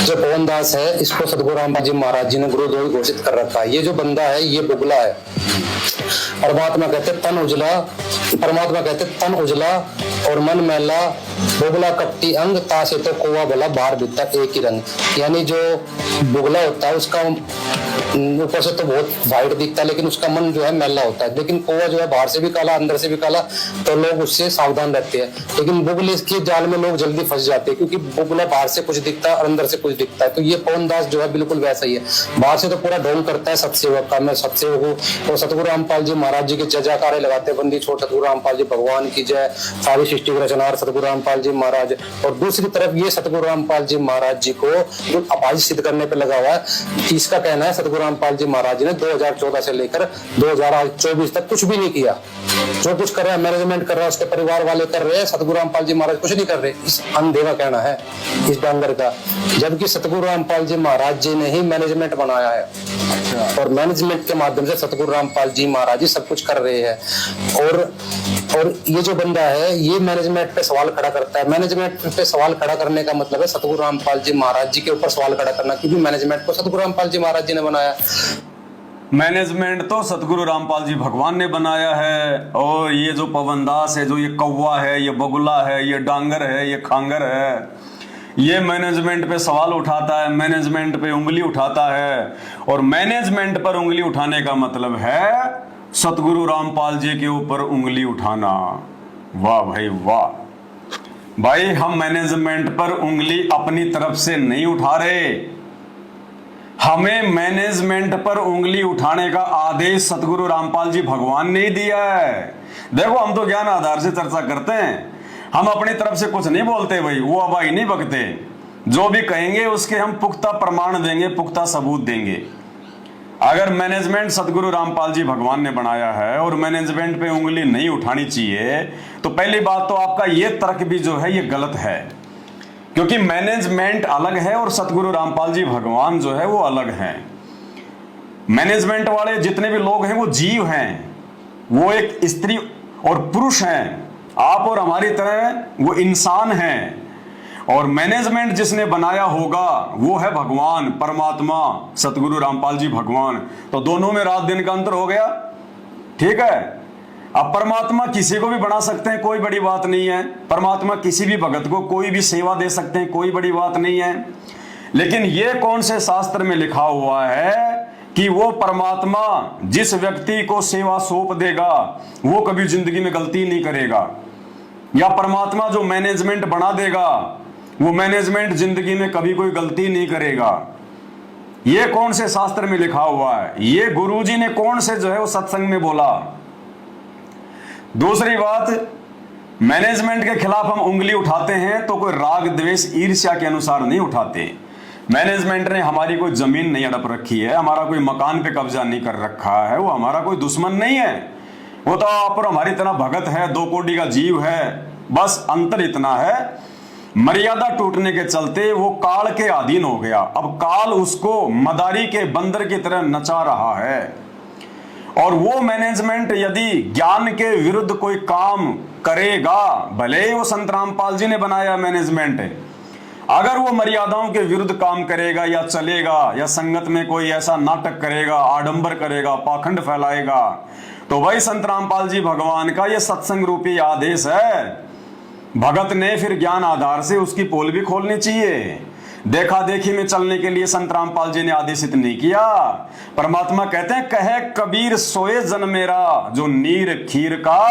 जो पवन दास है, इसको सतगुरु रामपाल जी महाराज जी ने गुरुद्रोही घोषित कर रखा है। ये जो बंदा है ये बुगला है। परमात्मा कहते तन उजला, परमात्मा कहते तन उजला और मन मैला, बुगला कपटी अंग, तासे तो कौवा भला बाहर भीतर एक ही रंग। यानी जो बुगला होता है उसका ऊपर से तो बहुत वाइट दिखता है, लेकिन उसका मन जो है मैला होता है। लेकिन कौवा जो है बाहर से भी काला अंदर से भी काला, तो लोग उससे सावधान रहते हैं। लेकिन बुगले के जाल में लोग जल्दी फंस जाते हैं, क्योंकि बुगला बाहर से कुछ दिखता है और अंदर से कुछ दिखता है। तो ये पवन दास जो है बिल्कुल वैसा ही है। बाहर से तो पूरा ढोंग करता है सतसेवक का, मैं सतसेवक हूँ, और सतगुरु रामपाल जी महाराज जी के जयकारे लगाते, बंदी छोड़ सतगुरु रामपाल जी भगवान की जय, सारी सृष्टि के रचनार सतगुरु रामपाल जी महाराज। और दूसरी तरफ ये सतगुरु रामपाल जी महाराज जी को जो अपाहिज सिद्ध करने पे लगा हुआ है। इसका कहना है सतगुरु रामपाल जी महाराज जी ने 2014 से लेकर 2024 तक कुछ भी नहीं किया। जो कुछ कर रहा है मैनेजमेंट कर रहा है, उसके परिवार वाले कर रहे हैं, सतगुरु रामपाल जी महाराज कुछ नहीं कर रहे। इस अंधे का कहना है, इस डांगर का, जबकि सतगुरु रामपाल जी महाराज जी ने ही मैनेजमेंट बनाया है और मैनेजमेंट के माध्यम से सतगुरु रामपाल जी महाराज जी सब कुछ कर रहे हैं। और ये जो बंदा है ये मैनेजमेंट पे सवाल खड़ा करता है। मैनेजमेंट पे सवाल खड़ा करने का मतलब है सतगुरु रामपाल जी महाराज जी के ऊपर सवाल खड़ा करना, क्योंकि मैनेजमेंट को सतगुरु रामपाल जी महाराज जी ने बनाया। मैनेजमेंट तो सतगुरु रामपाल जी भगवान ने बनाया है, और ये जो पवन दास है, जो ये कौवा है, ये बगुला है, ये डांगर है, ये खांगर है, ये मैनेजमेंट पे सवाल उठाता है, मैनेजमेंट पे उंगली उठाता है। और मैनेजमेंट पर उंगली उठाने का मतलब है सतगुरु रामपाल जी के ऊपर उंगली उठाना। वाह भाई वाह। भाई हम मैनेजमेंट पर उंगली अपनी तरफ से नहीं उठा रहे, हमें मैनेजमेंट पर उंगली उठाने का आदेश सतगुरु रामपाल जी भगवान ने ही दिया है। देखो हम तो ज्ञान आधार से चर्चा करते हैं, हम अपनी तरफ से कुछ नहीं बोलते भाई, वो अबाई नहीं बकते। जो भी कहेंगे उसके हम पुख्ता प्रमाण देंगे, पुख्ता सबूत देंगे। अगर मैनेजमेंट सतगुरु रामपाल जी भगवान ने बनाया है और मैनेजमेंट पे उंगली नहीं उठानी चाहिए, तो पहली बात तो आपका ये तर्क भी जो है ये गलत है, क्योंकि मैनेजमेंट अलग है और सतगुरु रामपाल जी भगवान जो है वो अलग हैं। मैनेजमेंट वाले जितने भी लोग हैं वो जीव हैं, वो एक स्त्री और पुरुष हैं, आप और हमारी तरह वो इंसान हैं। और मैनेजमेंट जिसने बनाया होगा वो है भगवान, परमात्मा, सतगुरु रामपाल जी भगवान। तो दोनों में रात दिन का अंतर हो गया, ठीक है। अब परमात्मा किसी को भी बना सकते हैं, कोई बड़ी बात नहीं है। परमात्मा किसी भी भगत को कोई भी सेवा दे सकते हैं, कोई बड़ी बात नहीं है। लेकिन ये कौन से शास्त्र में लिखा हुआ है कि वो परमात्मा जिस व्यक्ति को सेवा सौंप देगा वो कभी जिंदगी में गलती नहीं करेगा, या परमात्मा जो मैनेजमेंट बना देगा वो मैनेजमेंट जिंदगी में कभी कोई गलती नहीं करेगा? ये कौन से शास्त्र में लिखा हुआ है? ये गुरुजी ने कौन से जो है वो सत्संग में बोला? दूसरी बात, मैनेजमेंट के खिलाफ हम उंगली उठाते हैं तो कोई राग द्वेष ईर्ष्या के अनुसार नहीं उठाते। मैनेजमेंट ने हमारी कोई जमीन नहीं हड़प रखी है, हमारा कोई मकान पे कब्जा नहीं कर रखा है, वो हमारा कोई दुश्मन नहीं है। वो तो आप और हमारी तरह भगत है, 2 कोटि का जीव है। बस अंतर इतना है, मर्यादा टूटने के चलते वो काल के अधीन हो गया। अब काल उसको मदारी के बंदर की तरह नचा रहा है। और वो मैनेजमेंट यदि ज्ञान के विरुद्ध कोई काम करेगा, भले ही वो संत रामपाल जी ने बनाया मैनेजमेंट है, अगर वो मर्यादाओं के विरुद्ध काम करेगा या चलेगा, या संगत में कोई ऐसा नाटक करेगा, आडंबर करेगा, पाखंड फैलाएगा, तो वही संत रामपाल जी भगवान का ये सत्संग रूपी आदेश है। भगत ने फिर ज्ञान आधार से उसकी पोल भी खोलनी चाहिए। देखा देखी में चलने के लिए संत रामपाल जी ने आदेशित नहीं किया। परमात्मा कहते हैं, कहे कबीर सोए जन मेरा, जो नीर खीर का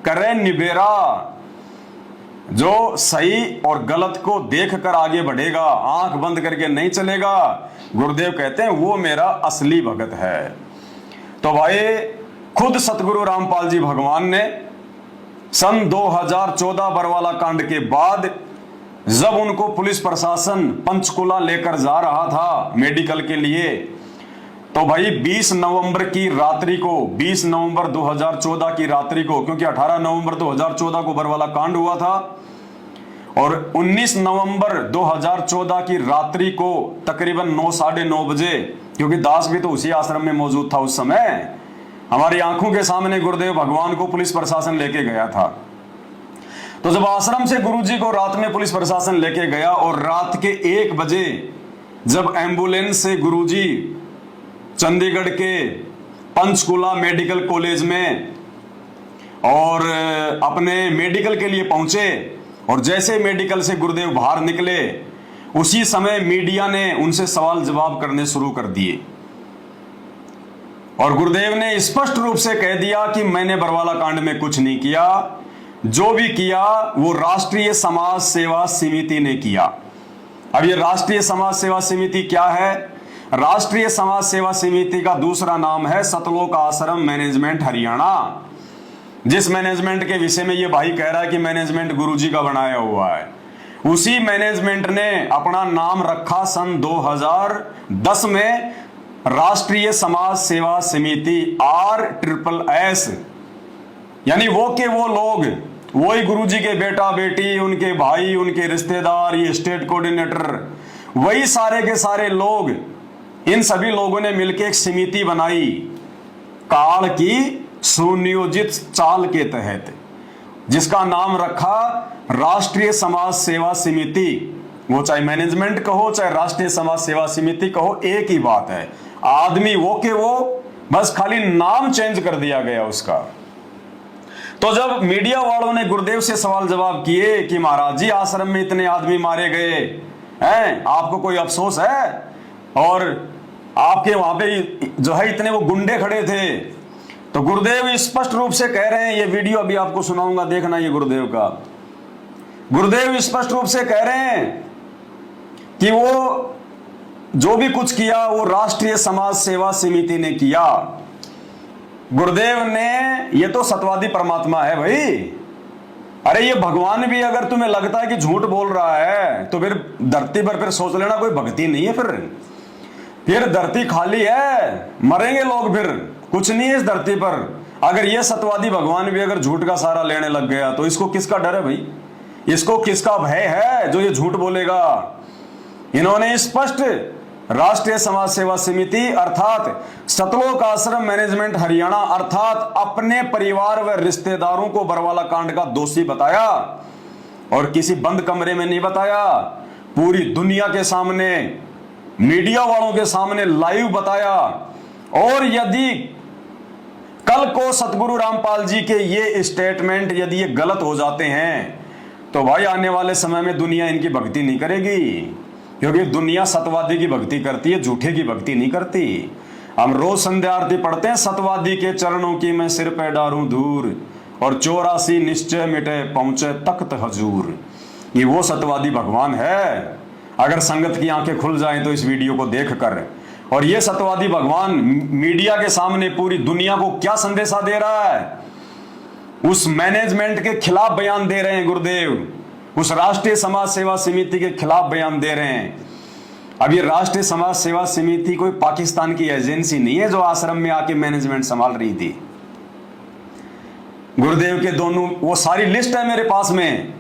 करे निबेरा। जो सही और गलत को देखकर आगे बढ़ेगा, आंख बंद करके नहीं चलेगा, गुरुदेव कहते हैं वो मेरा असली भगत है। तो भाई खुद सतगुरु रामपाल जी भगवान ने सन 2014 बरवाला कांड के बाद जब उनको पुलिस प्रशासन पंचकुला लेकर जा रहा था मेडिकल के लिए, तो भाई 20 नवंबर की रात्रि को, 20 नवंबर 2014 की रात्रि को, क्योंकि 18 नवंबर 2014 को बरवाला कांड हुआ था, और 19 नवंबर 2014 की रात्रि को तकरीबन 9 साढ़े 9 बजे, क्योंकि दास भी तो उसी आश्रम में मौजूद था उस समय, हमारी आंखों के सामने गुरुदेव भगवान को पुलिस प्रशासन लेके गया था। तो जब आश्रम से गुरुजी को रात में पुलिस प्रशासन लेके गया और रात के 1 बजे जब एम्बुलेंस से गुरुजी चंडीगढ़ के पंचकुला मेडिकल कॉलेज में और अपने मेडिकल के लिए पहुंचे, और जैसे मेडिकल से गुरुदेव बाहर निकले उसी समय मीडिया ने उनसे सवाल जवाब करने शुरू कर दिए, और गुरुदेव ने स्पष्ट रूप से कह दिया कि मैंने बरवाला कांड में कुछ नहीं किया, जो भी किया वो राष्ट्रीय समाज सेवा समिति ने किया। अब ये राष्ट्रीय समाज सेवा समिति क्या है? राष्ट्रीय समाज सेवा समिति का दूसरा नाम है सतलोक आश्रम मैनेजमेंट हरियाणा, जिस मैनेजमेंट के विषय में ये भाई कह रहा है कि मैनेजमेंट गुरुजी का बनाया हुआ है। उसी मैनेजमेंट ने अपना नाम रखा सन 2010 में राष्ट्रीय समाज सेवा समिति RSSS, यानी वो के वो लोग, वही गुरुजी के बेटा बेटी, उनके भाई, उनके रिश्तेदार, ये स्टेट कोऑर्डिनेटर, वही सारे के सारे लोग, इन सभी लोगों ने मिलकर एक समिति बनाई काल की सुनियोजित चाल के तहत, जिसका नाम रखा राष्ट्रीय समाज सेवा समिति। वो चाहे मैनेजमेंट कहो चाहे राष्ट्रीय समाज सेवा समिति कहो, एक ही बात है, आदमी वो के वो, बस खाली नाम चेंज कर दिया गया उसका। तो जब मीडिया वालों ने गुरुदेव से सवाल जवाब किए कि महाराज जी आश्रम में इतने आदमी मारे गए हैं, आपको कोई अफसोस है? और आपके वहां पे जो है इतने वो गुंडे खड़े थे, तो गुरुदेव स्पष्ट रूप से कह रहे हैं, ये वीडियो अभी आपको सुनाऊंगा, देखना ये गुरुदेव का। गुरुदेव स्पष्ट रूप से कह रहे हैं कि वो जो भी कुछ किया वो राष्ट्रीय समाज सेवा समिति ने किया। गुरुदेव ने, ये तो सत्यवादी परमात्मा है भाई, अरे ये भगवान भी अगर तुम्हें लगता है कि झूठ बोल रहा है तो फिर धरती पर फिर सोच लेना कोई भक्ति नहीं है, फिर धरती खाली है, मरेंगे लोग, फिर कुछ नहीं है इस धरती पर। अगर ये सत्यवादी भगवान भी अगर झूठ का सहारा लेने लग गया तो इसको किसका डर है भाई? इसको किसका भय है जो ये झूठ बोलेगा? इन्होंने स्पष्ट राष्ट्रीय समाज सेवा समिति अर्थात सतलोक आश्रम मैनेजमेंट हरियाणा अर्थात अपने परिवार व रिश्तेदारों को बरवाला कांड का दोषी बताया, और किसी बंद कमरे में नहीं बताया, पूरी दुनिया के सामने, मीडिया वालों के सामने लाइव बताया। और यदि कल को सतगुरु रामपाल जी के ये स्टेटमेंट यदि ये गलत हो जाते हैं तो भाई आने वाले समय में दुनिया इनकी भक्ति नहीं करेगी, क्योंकि दुनिया सतवादी की भक्ति करती है, झूठे की भक्ति नहीं करती। हम रोज संध्या आरती पढ़ते हैं, सतवादी के चरणों की मैं सिर पे डारूं धूर, और 84 निश्चय मिटे पहुंचे तख्त हजूर। ये वो सतवादी भगवान है। अगर संगत की आंखें खुल जाएं तो इस वीडियो को देखकर, और ये सत्यवादी भगवान मीडिया के सामने पूरी दुनिया को क्या संदेशा दे रहा है? उस मैनेजमेंट के खिलाफ बयान दे रहे हैं गुरुदेव, उस राष्ट्रीय समाज सेवा समिति के खिलाफ बयान दे रहे हैं। अब ये राष्ट्रीय समाज सेवा समिति कोई पाकिस्तान की एजेंसी नहीं है जो आश्रम में आके मैनेजमेंट संभाल रही थी। गुरुदेव के दोनों, वो सारी लिस्ट है मेरे पास में,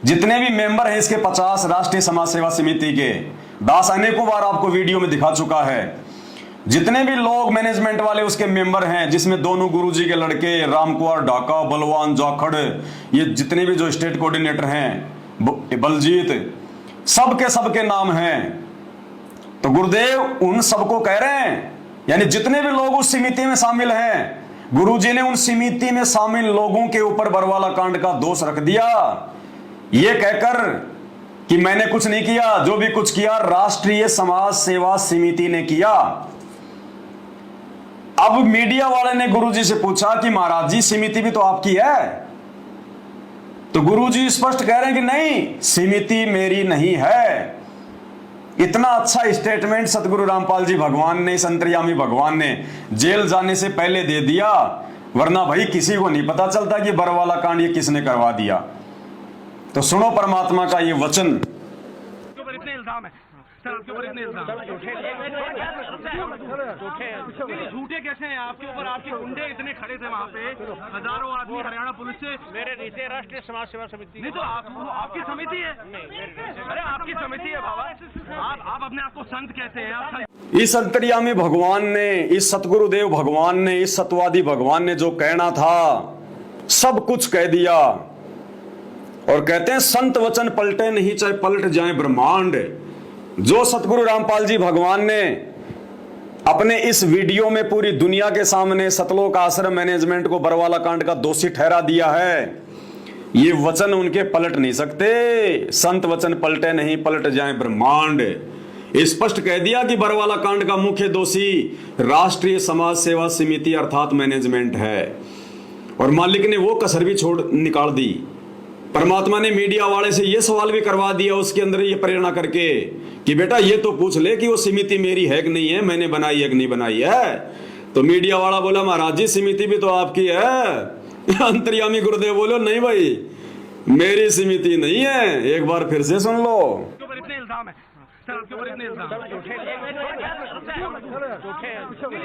जितने भी मेंबर हैं इसके 50 राष्ट्रीय समाज सेवा समिति के, दास अनेकों बार आपको वीडियो में दिखा चुका है। जितने भी लोग मैनेजमेंट वाले उसके मेंबर हैं, जिसमें दोनों गुरुजी के लड़के रामकुमार ढाका, बलवान जाखड़, ये जितने भी जो स्टेट कोऑर्डिनेटर हैं, बलजीत, सबके नाम हैं। तो गुरुदेव उन सबको कह रहे हैं, यानी जितने भी लोग उस समिति में शामिल हैं, गुरुजी ने उन समिति में शामिल लोगों के ऊपर बरवाला कांड का दोष रख दिया, ये कहकर कि मैंने कुछ नहीं किया, जो भी कुछ किया राष्ट्रीय समाज सेवा समिति ने किया। अब मीडिया वाले ने गुरुजी से पूछा कि महाराज जी समिति भी तो आपकी है, तो गुरुजी स्पष्ट कह रहे हैं कि नहीं, समिति मेरी नहीं है। इतना अच्छा स्टेटमेंट सतगुरु रामपाल जी भगवान ने, इस अंतर्यामी भगवान ने जेल जाने से पहले दे दिया, वरना भाई किसी को नहीं पता चलता कि बरवाला कांड ये किसने करवा दिया। तो सुनो परमात्मा का ये वचन। इतने इल्जाम है सर, आपके ऊपर इतने इल्जाम झूठे कैसे हैं आपके ऊपर? आपके गुंडे इतने खड़े थे वहाँ पे, हजारों आदमी हरियाणा पुलिस से। मेरे नीचे राष्ट्रीय समाज सेवा समिति नहीं तो आपकी समिति है। अरे आपकी समिति है बाबा, आप अपने आप को संत कहते हैं आप। इस अंतर्यामी भगवान ने, इस सतगुरुदेव भगवान ने, इस सत्यवादी भगवान ने जो कहना था सब कुछ कह दिया। और कहते हैं संत वचन पलटे नहीं चाहे पलट जाए ब्रह्मांड। जो सतगुरु रामपाल जी भगवान ने अपने इस वीडियो में पूरी दुनिया के सामने सतलोक आश्रम मैनेजमेंट को बरवाला कांड का दोषी ठहरा दिया है, ये वचन उनके पलट नहीं सकते। संत वचन पलटे नहीं, पलट जाए ब्रह्मांड। स्पष्ट कह दिया कि बरवाला कांड का मुख्य दोषी राष्ट्रीय समाज सेवा समिति अर्थात मैनेजमेंट है, और मालिक ने वो कसर भी छोड़ निकाल दी। परमात्मा ने मीडिया वाले से ये सवाल भी करवा दिया उसके अंदर ये प्रेरणा करके कि बेटा ये तो पूछ ले कि वो समिति मेरी है कि नहीं है, मैंने बनाई है कि नहीं बनाई है। तो मीडिया वाला बोला महाराज जी समिति भी तो आपकी है। अंतर्यामी गुरुदेव बोलो नहीं भाई मेरी समिति नहीं है, एक बार फिर से सुन लो। आपके ऊपर इतने इल्जाम है सर, आपके ऊपर इतने इल्जाम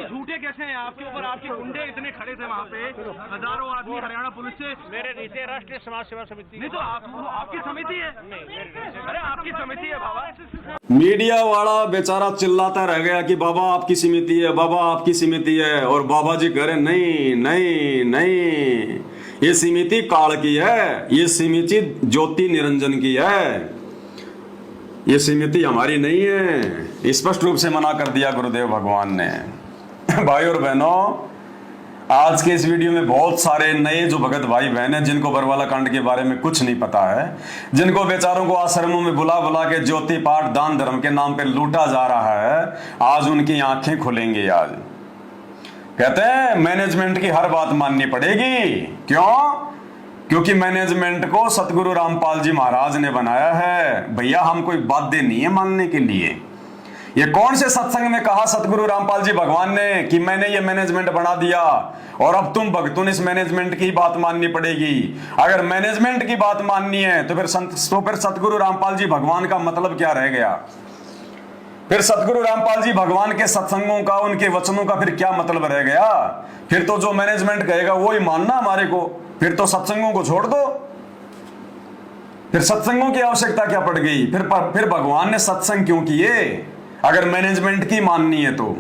झूठे कैसे हैं आपके ऊपर? आपके गुंडे इतने खड़े थे वहाँ पे, हजारों आदमी हरियाणा पुलिस से। मेरे नीचे राष्ट्रीय समाज सेवा समिति। नहीं तो आपकी समिति है। अरे आपकी समिति है बाबा। मीडिया वाला बेचारा चिल्लाता रह गया कि बाबा आपकी समिति है, बाबा आपकी समिति है, और बाबा जी कह रहे नहीं नहीं नहीं, ये समिति काल की है, ये समिति ज्योति निरंजन की है, ये समिति हमारी नहीं है। स्पष्ट रूप से मना कर दिया गुरुदेव भगवान ने। भाई और बहनों, आज के इस वीडियो में बहुत सारे नए जो भगत भाई बहन हैं जिनको बरवाला कांड के बारे में कुछ नहीं पता है, जिनको बेचारों को आश्रमों में बुला बुला के ज्योति पाठ दान धर्म के नाम पे लूटा जा रहा है, आज उनकी आंखें खुलेंगी। आज कहते हैं मैनेजमेंट की हर बात माननी पड़ेगी। क्यों? क्योंकि मैनेजमेंट को सतगुरु रामपाल जी महाराज ने बनाया है। भैया हम कोई बाध्य नहीं है मानने के लिए। ये कौन से सत्संग में कहा सतगुरु रामपाल जी भगवान ने कि मैंने ये मैनेजमेंट बना दिया और अब तुम भक्तों ने इस मैनेजमेंट की बात माननी पड़ेगी? अगर मैनेजमेंट की बात माननी है तो फिर सतगुरु रामपाल जी भगवान का मतलब क्या रह गया? फिर सतगुरु रामपाल जी भगवान के सत्संगों का, उनके वचनों का फिर क्या मतलब रह गया? फिर तो जो मैनेजमेंट कहेगा वो ही मानना हमारे को, फिर तो सत्संगों को छोड़ दो। फिर सत्संगों की आवश्यकता क्या पड़ गई? फिर भगवान ने सत्संग क्यों किए अगर मैनेजमेंट की माननी है तो?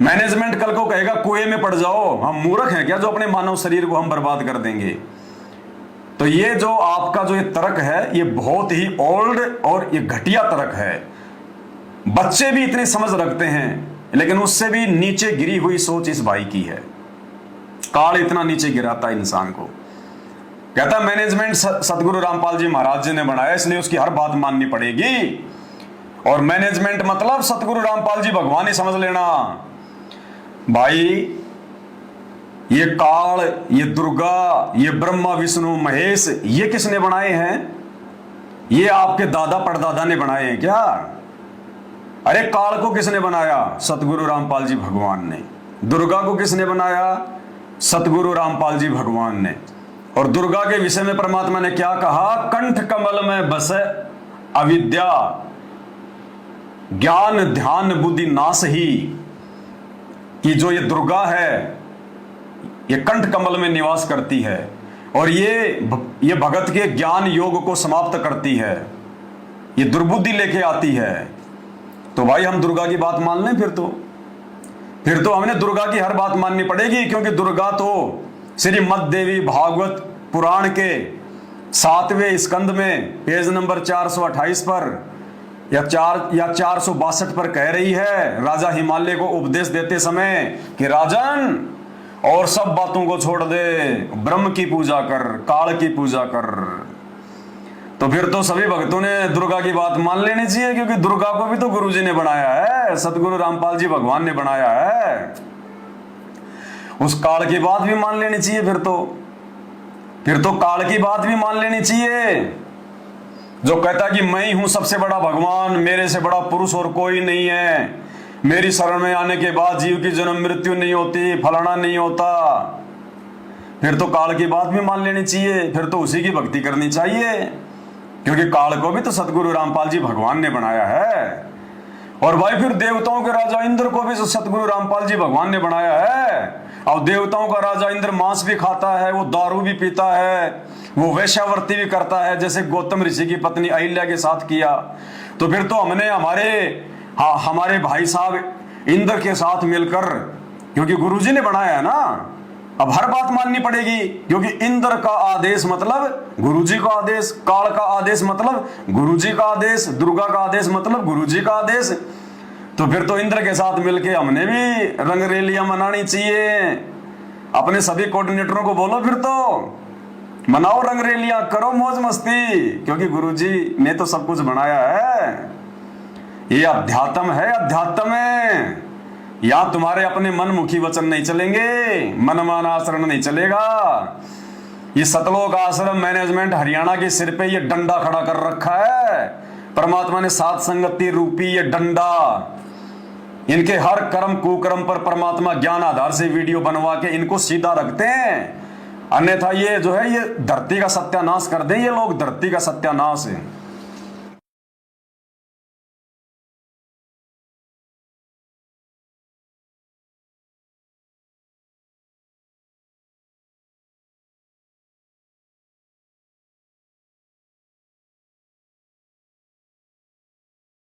मैनेजमेंट कल को कहेगा कुएं में पड़ जाओ, हम मूर्ख हैं क्या जो अपने मानव शरीर को हम बर्बाद कर देंगे? तो ये जो आपका जो ये तर्क है ये बहुत ही ओल्ड और ये घटिया तर्क है। बच्चे भी इतनी समझ रखते हैं लेकिन उससे भी नीचे गिरी हुई सोच इस भाई की है। काल इतना नीचे गिराता है इंसान को। कहता मैनेजमेंट सतगुरु रामपाल जी महाराज जी ने बनाया इसलिए उसकी हर बात माननी पड़ेगी, और मैनेजमेंट मतलब सतगुरु रामपाल जी भगवान ही समझ लेना। भाई ये काल, ये दुर्गा, ये ब्रह्मा विष्णु महेश, ये किसने बनाए हैं? ये आपके दादा परदादा ने बनाए हैं क्या? अरे काल को किसने बनाया? सतगुरु रामपाल जी भगवान ने। दुर्गा को किसने बनाया? सतगुरु रामपाल जी भगवान ने। और दुर्गा के विषय में परमात्मा ने क्या कहा? कंठ कमल में बसे अविद्या ज्ञान ध्यान बुद्धि नाश ही। कि जो ये दुर्गा है ये कंठ कमल में निवास करती है और ये भगत के ज्ञान योग को समाप्त करती है, ये दुर्बुद्धि लेके आती है। तो भाई हम दुर्गा की बात मान लें फिर तो हमने दुर्गा की हर बात माननी पड़ेगी, क्योंकि दुर्गा तो श्रीमद् देवी भागवत पुराण के 7वें स्कंद में पेज नंबर 428 पर या 462 पर कह रही है राजा हिमालय को उपदेश देते समय कि राजन और सब बातों को छोड़ दे, ब्रह्म की पूजा कर, काल की पूजा कर। तो फिर तो सभी भक्तों ने दुर्गा की बात मान लेनी चाहिए, क्योंकि दुर्गा को भी तो गुरुजी ने बनाया है, सतगुरु रामपाल जी भगवान ने बनाया है। उस काल की बात भी मान लेनी चाहिए। फिर तो काल की बात भी मान लेनी चाहिए जो कहता कि मैं ही हूं सबसे बड़ा भगवान, मेरे से बड़ा पुरुष और कोई नहीं है, मेरी शरण में आने के बाद जीव की जन्म मृत्यु नहीं होती, फलाना नहीं होता। फिर तो काल की बात भी मान लेनी चाहिए, फिर तो उसी की भक्ति करनी चाहिए, क्योंकि काल को भी तो सतगुरु रामपाल जी भगवान ने बनाया है। और भाई फिर देवताओं के राजा इंद्र को भी सतगुरु रामपाल जी भगवान ने बनाया है। और देवताओं का राजा इंद्र मांस भी खाता है, वो दारू भी पीता है, वो वैश्यावर्ती भी करता है, जैसे गौतम ऋषि की पत्नी अहिल्या के साथ किया। तो फिर तो हमने हमारे भाई साहब इंद्र के साथ मिलकर, क्योंकि गुरुजी ने बनाया है ना, अब हर बात माननी पड़ेगी, क्योंकि इंद्र का आदेश मतलब गुरुजी का आदेश, काल का आदेश मतलब गुरुजी का आदेश, दुर्गा का आदेश मतलब गुरुजी का आदेश। तो फिर तो इंद्र के साथ मिलके हमने भी रंगरेलियां मनानी चाहिए। अपने सभी कोऑर्डिनेटरों को बोलो फिर तो मनाओ रंगरेलियां, करो मौज मस्ती, क्योंकि गुरुजी ने तो सब कुछ बनाया है। ये अध्यात्म है, अध्यात्म है। यहां तुम्हारे अपने मनमुखी वचन नहीं चलेंगे, मनमान आचरण नहीं चलेगा। ये सतलोक आश्रम मैनेजमेंट हरियाणा के सिर पे ये डंडा खड़ा कर रखा है। परमात्मा ने सात संगति रूपी ये डंडा, इनके हर कर्म कुकर्म पर परमात्मा ज्ञान आधार से वीडियो बनवा के इनको सीधा रखते हैं। अन्यथा ये जो है ये धरती का सत्यानाश कर दें ये लोग, धरती का सत्यानाश है।